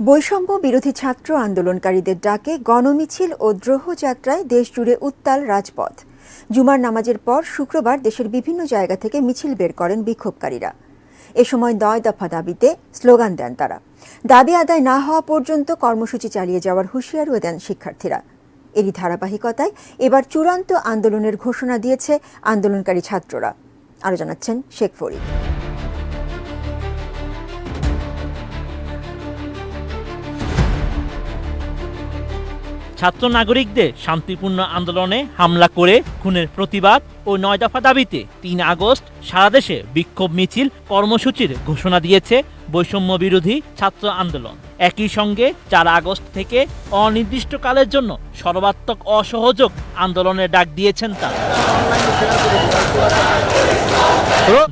বৈষম্য বিরোধী ছাত্র আন্দোলনকারীদের ডাকে গণমিছিল ও দ্রোহযাত্রায় দেশজুড়ে উত্তাল রাজপথ। জুমার নামাজের পর শুক্রবার দেশের বিভিন্ন জায়গা থেকে মিছিল বের করেন বিক্ষোভকারীরা। এ সময় ৯ দফা দাবিতে স্লোগান দেন তারা। দাবি আদায় না হওয়া পর্যন্ত কর্মসূচি চালিয়ে যাওয়ার হুঁশিয়ারিও দেন শিক্ষার্থীরা। এরই ধারাবাহিকতায় এবার চূড়ান্ত আন্দোলনের ঘোষণা দিয়েছে আন্দোলনকারী ছাত্ররা। আরও জানাচ্ছেন শেখ ফরিদ। ছাত্র নাগরিকদের শান্তিপূর্ণ আন্দোলনে হামলা করে খুনের প্রতিবাদ ও ৯ দফা দাবিতে ৩ আগস্ট সারা দেশে বিক্ষোভ মিছিল কর্মসূচির ঘোষণা দিয়েছে বৈষম্য বিরোধী ছাত্র আন্দোলন। একই সঙ্গে ৪ আগস্ট থেকে অনির্দিষ্টকালের জন্য সর্বাত্মক অসহযোগ আন্দোলনের ডাক দিয়েছেন তারা।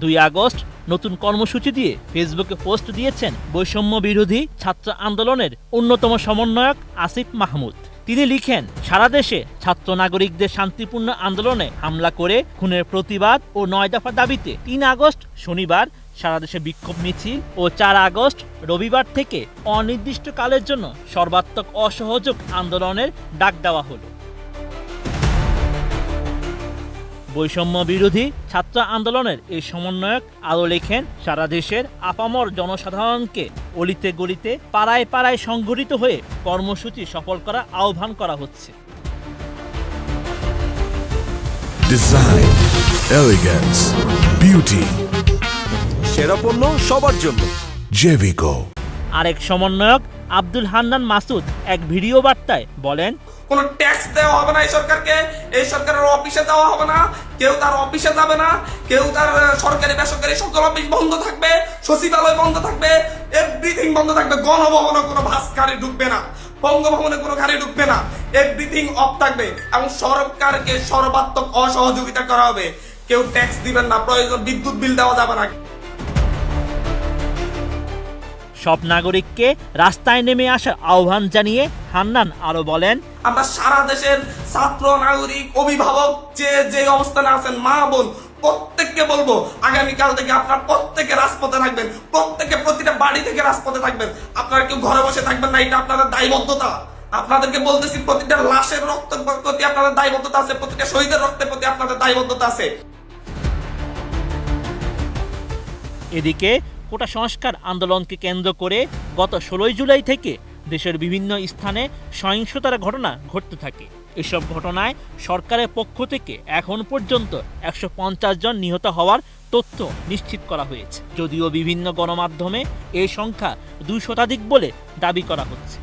২ আগস্ট নতুন কর্মসূচি দিয়ে ফেসবুকে পোস্ট দিয়েছেন বৈষম্য বিরোধী ছাত্র আন্দোলনের অন্যতম সমন্বয়ক আসিফ মাহমুদ। তিনি লিখেন, সারা দেশে ছাত্র নাগরিকদের শান্তিপূর্ণ আন্দোলনে হামলা করে খুনের প্রতিবাদ ও ৯ দফা দাবিতে ৩ আগস্ট শনিবার সারা দেশে বিক্ষোভ মিছিল ও ৪ আগস্ট রবিবার থেকে অনির্দিষ্টকালের জন্য সর্বাত্মক অসহযোগ আন্দোলনের ডাক দেওয়া হলো। বৈষম্য বিরোধী ছাত্র আন্দোলনের এই সমন্বয়ক আরও লেখেন, সারা দেশের আপামর জনসাধারণকে অলিতে গলিতে পাড়ায় পাড়ায় সংগঠিত হয়ে কর্মসূচি সফল করার আহ্বান করা হচ্ছে। ডিজাইন, এলিগেন্স, বিউটি, সেরা পণ্য সবার জন্য জেভিকো। আরেক সমন্বয়ক আব্দুল হান্নান মাসুদ এক ভিডিও বার্তায় বলেন, কোনো ট্যাক্স দেওয়া হবে না এই সরকারকে, এই সরকারের অফিসে দেওয়া হবে না, কেউ তার অফিসে যাবে না, কেউ তার সরকারি বেসরকারি সকল অফিস বন্ধ থাকবে, সচিবালয় বন্ধ থাকবে, এভরিথিং বন্ধ থাকবে। গণভবনে কোনো বাস গাড়ি ঢুকবে না, বঙ্গভবনে কোনো গাড়ি ঢুকবে না, এভরিথিং অফ থাকবে এবং সরকারকে সর্বাত্মক অসহযোগিতা করা হবে। কেউ ট্যাক্স দিবেন না, প্রয়োজন বিদ্যুৎ বিল দেওয়া যাবে না। সব নাগরিককে রাস্তায় নেমে আসার আহ্বান জানিয়ে হান্নান আরো বলেন, আমরা সারা দেশের ছাত্র নাগরিক অভিভাবক যে অবস্থানে আছেন, মা বোন প্রত্যেককে বলবো, আগামীকাল থেকে আপনারা প্রত্যেকে রাজপথে থাকবেন, প্রত্যেকে প্রতিটা বাড়ি থেকে রাজপথে থাকবেন। আপনারা কেউ ঘরে বসে থাকবেন না, এটা আপনাদের দায়বদ্ধতা। আপনাদেরকে বলতেছি, প্রতিটা লাশের রক্তের প্রতি আপনাদের দায়বদ্ধতা আছে, প্রতিটা শহীদের রক্তের প্রতি আপনাদের দায়বদ্ধতা আছে। এদিকে কোটা সংস্কার আন্দোলনকে কেন্দ্র করে গত ১৬ জুলাই থেকে দেশের বিভিন্ন স্থানে সহিংসতার ঘটনা ঘটতে থাকে। এসব ঘটনায় সরকারের পক্ষ থেকে এখন পর্যন্ত ১৫০ জন নিহত হওয়ার তথ্য নিশ্চিত করা হয়েছে, যদিও বিভিন্ন গণমাধ্যমে এই সংখ্যা ২ শতাধিক বলে দাবি করা হচ্ছে।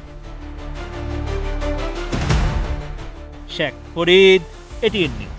Sheikh Farid, ATN news.